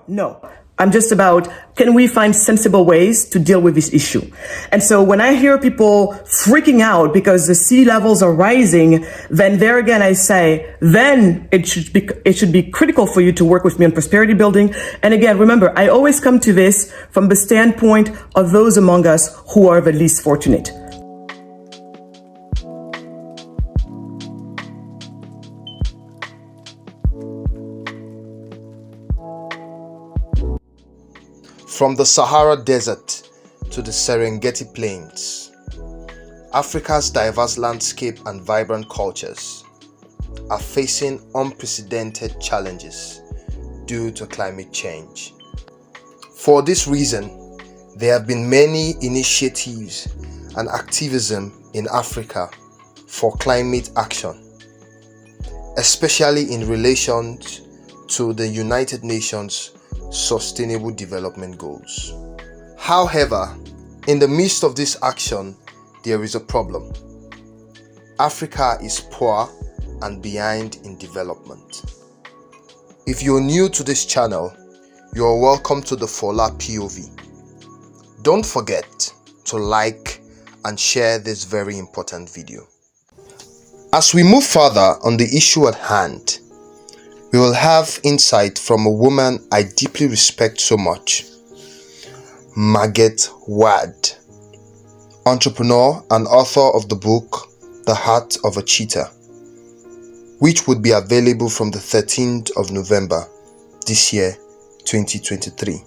No. I'm just about, can we find sensible ways to deal with this issue? And so when I hear people freaking out because the sea levels are rising, then there again I say, then it should be critical for you to work with me on prosperity building. And again, remember, I always come to this from the standpoint of those among us who are the least fortunate. From the Sahara Desert to the Serengeti Plains, Africa's diverse landscape and vibrant cultures are facing unprecedented challenges due to climate change. For this reason, there have been many initiatives and activism in Africa for climate action, especially in relation to the United Nations Sustainable Development Goals. However, in the midst of this action, there is a problem. Africa is poor and behind in development. If you're new to this channel, you're welcome to the Fola POV. Don't forget to like and share this very important video. As we move further on the issue at hand, we will have insight from a woman I deeply respect so much, Magatte Wade, entrepreneur and author of the book The Heart of a Cheetah, which would be available from the 13th of November this year, 2023.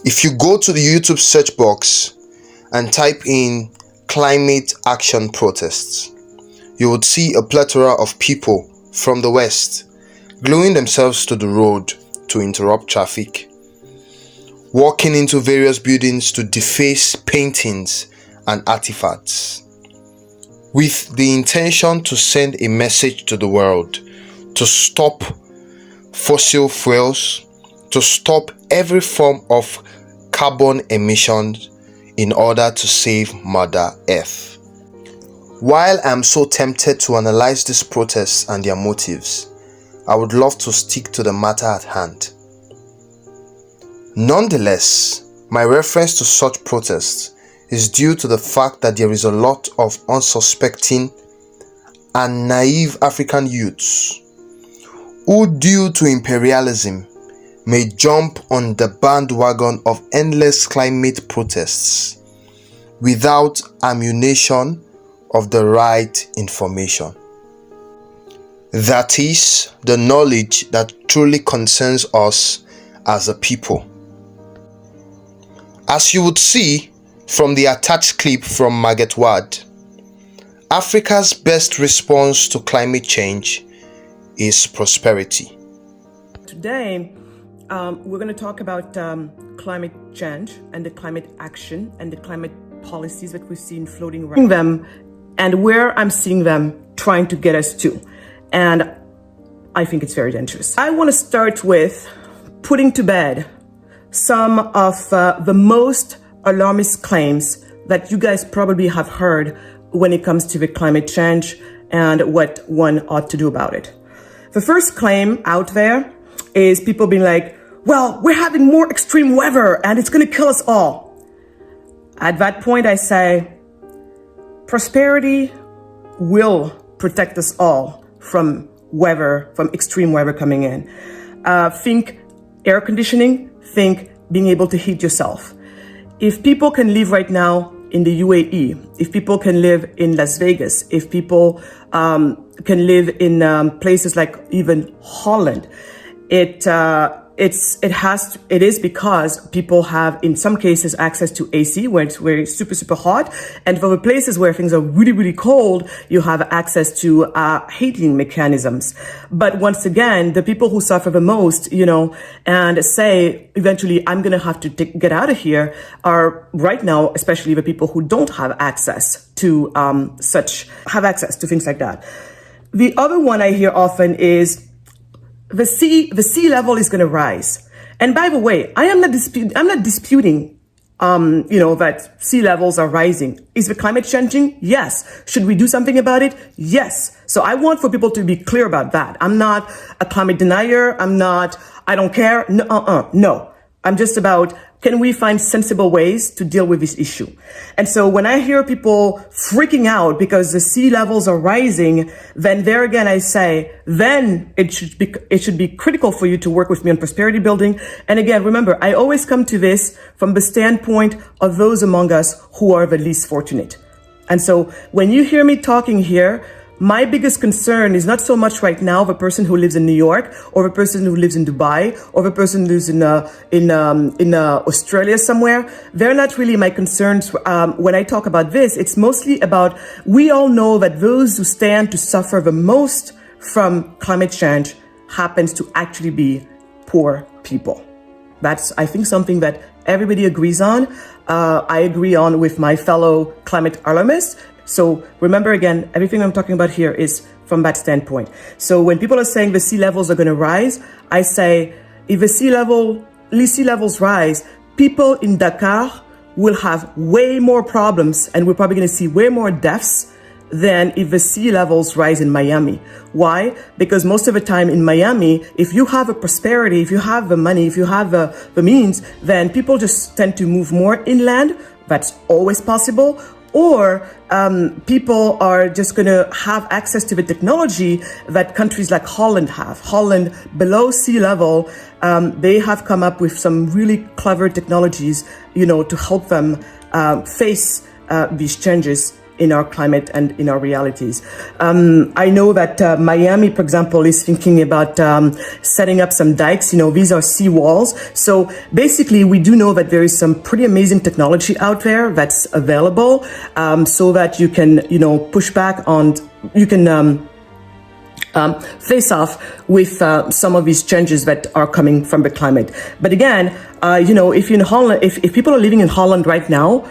If you go to the YouTube search box and type in climate action protests, you would see a plethora of people from the West gluing themselves to the road to interrupt traffic, walking into various buildings to deface paintings and artifacts, with the intention to send a message to the world to stop fossil fuels, to stop every form of carbon emissions in order to save Mother Earth. While I'm so tempted to analyze these protests and their motives, I would love to stick to the matter at hand. Nonetheless, my reference to such protests is due to the fact that there is a lot of unsuspecting and naive African youths who, due to imperialism, may jump on the bandwagon of endless climate protests without ammunition of the right information. That is, the knowledge that truly concerns us as a people. As you would see from the attached clip from Magatte Wade, Africa's best response to climate change is prosperity. Today, we're going to talk about climate change and the climate action and the climate policies that we've seen floating around them and where I'm seeing them trying to get us to. And I think it's very dangerous. I want to start with putting to bed some of the most alarmist claims that you guys probably have heard when it comes to the climate change and what one ought to do about it. The first claim out there is people being like, well, we're having more extreme weather and it's going to kill us all. At that point, I say, prosperity will protect us all from weather, from extreme weather coming in. Think air conditioning, think being able to heat yourself. If people can live right now in the UAE, if people can live in Las Vegas, if people can live in places like even Holland, it is because people have, in some cases, access to AC where it's super, super hot. And for the places where things are really, really cold, you have access to heating mechanisms. But once again, the people who suffer the most, and say, eventually, I'm going to have to get out of here are right now, especially the people who don't have access to access to things like that. The other one I hear often is, the sea level is going to rise. And by the way, I'm not disputing that sea levels are rising. Is the climate changing? Yes. Should we do something about it? Yes. So I want for people to be clear about that. I'm not a climate denier. I don't care. No. I'm just about, can we find sensible ways to deal with this issue? And so when I hear people freaking out because the sea levels are rising, then there again, I say, then it should be critical for you to work with me on prosperity building. And again, remember, I always come to this from the standpoint of those among us who are the least fortunate. And so when you hear me talking here, my biggest concern is not so much right now the person who lives in New York or the person who lives in Dubai or the person who's in Australia somewhere. They're not really my concerns. When I talk about this, it's mostly about, we all know that those who stand to suffer the most from climate change happens to actually be poor people. That's, I think, something that everybody agrees on. I agree on with my fellow climate alarmists. So remember, again, everything I'm talking about here is from that standpoint. So when people are saying the sea levels are going to rise, I say, if the sea levels rise, people in Dakar will have way more problems, and we're probably going to see way more deaths than if the sea levels rise in Miami. Why? Because most of the time in Miami, if you have a prosperity, if you have the money, if you have the means, then people just tend to move more inland. That's always possible. Or people are just going to have access to the technology that countries like Holland have. Holland, below sea level, they have come up with some really clever technologies, to help them face these changes in our climate and in our realities. I know that Miami, for example, is thinking about setting up some dikes. These are sea walls. So basically, we do know that there is some pretty amazing technology out there that's available, so that you can, push back on, you can face off with some of these changes that are coming from the climate. But again, if you're in Holland, if people are living in Holland right now,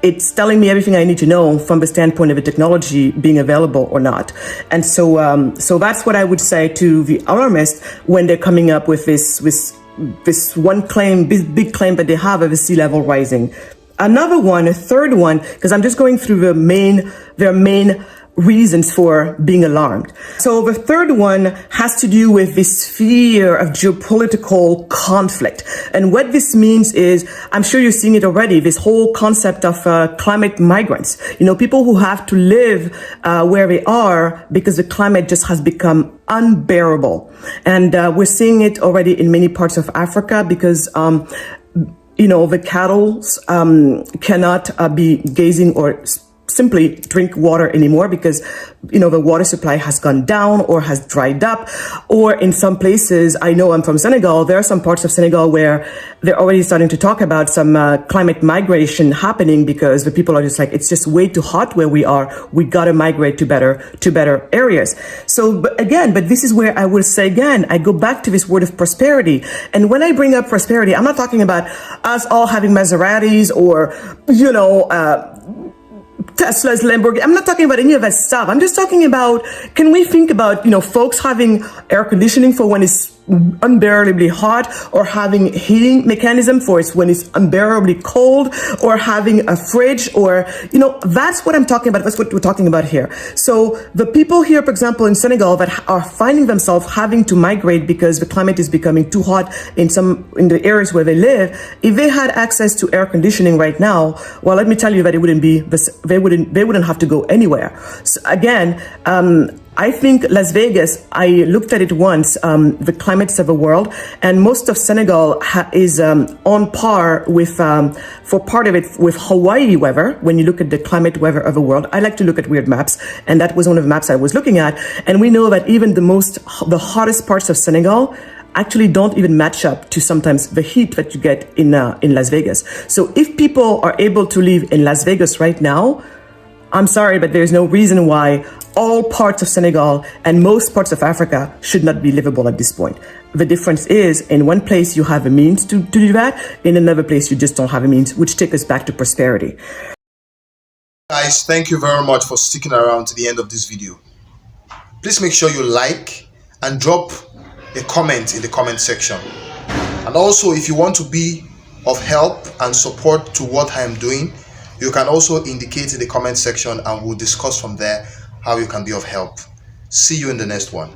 it's telling me everything I need to know from the standpoint of the technology being available or not. And so that's what I would say to the alarmists when they're coming up with this one claim, big claim that they have of the sea level rising. Another one, a third one, because I'm just going through their main reasons for being alarmed. So the third one has to do with this fear of geopolitical conflict. And what this means is, I'm sure you're seeing it already, this whole concept of climate migrants. People who have to live where they are because the climate just has become unbearable. And we're seeing it already in many parts of Africa because the cattle cannot be gazing or simply drink water anymore because, the water supply has gone down or has dried up. Or in some places, I know I'm from Senegal, there are some parts of Senegal where they're already starting to talk about some climate migration happening because the people are just like, it's just way too hot where we are. We got to migrate to better areas. So but this is where I will say again, I go back to this word of prosperity. And when I bring up prosperity, I'm not talking about us all having Maseratis or, Tesla's, Lamborghini. I'm not talking about any of that stuff. I'm just talking about, can we think about, folks having air conditioning for when it's unbearably hot, or having heating mechanism for when it's unbearably cold, or having a fridge, or, that's what I'm talking about. That's what we're talking about here. So the people here, for example, in Senegal that are finding themselves having to migrate because the climate is becoming too hot in the areas where they live, if they had access to air conditioning right now, well, let me tell you that it wouldn't be this, they wouldn't have to go anywhere. So again, I think Las Vegas, I looked at it once, the climates of the world, and most of Senegal is on par with, for part of it, with Hawaii weather. When you look at the climate weather of the world, I like to look at weird maps, and that was one of the maps I was looking at. And we know that even the hottest parts of Senegal actually don't even match up to sometimes the heat that you get in Las Vegas. So if people are able to live in Las Vegas right now, I'm sorry, but there's no reason why all parts of Senegal and most parts of Africa should not be livable at this point. The difference is, in one place you have a means to do that, in another place you just don't have a means, which takes us back to prosperity. Guys, thank you very much for sticking around to the end of this video. Please make sure you like and drop a comment in the comment section. And also, if you want to be of help and support to what I am doing, you can also indicate in the comment section and we'll discuss from there how you can be of help. See you in the next one.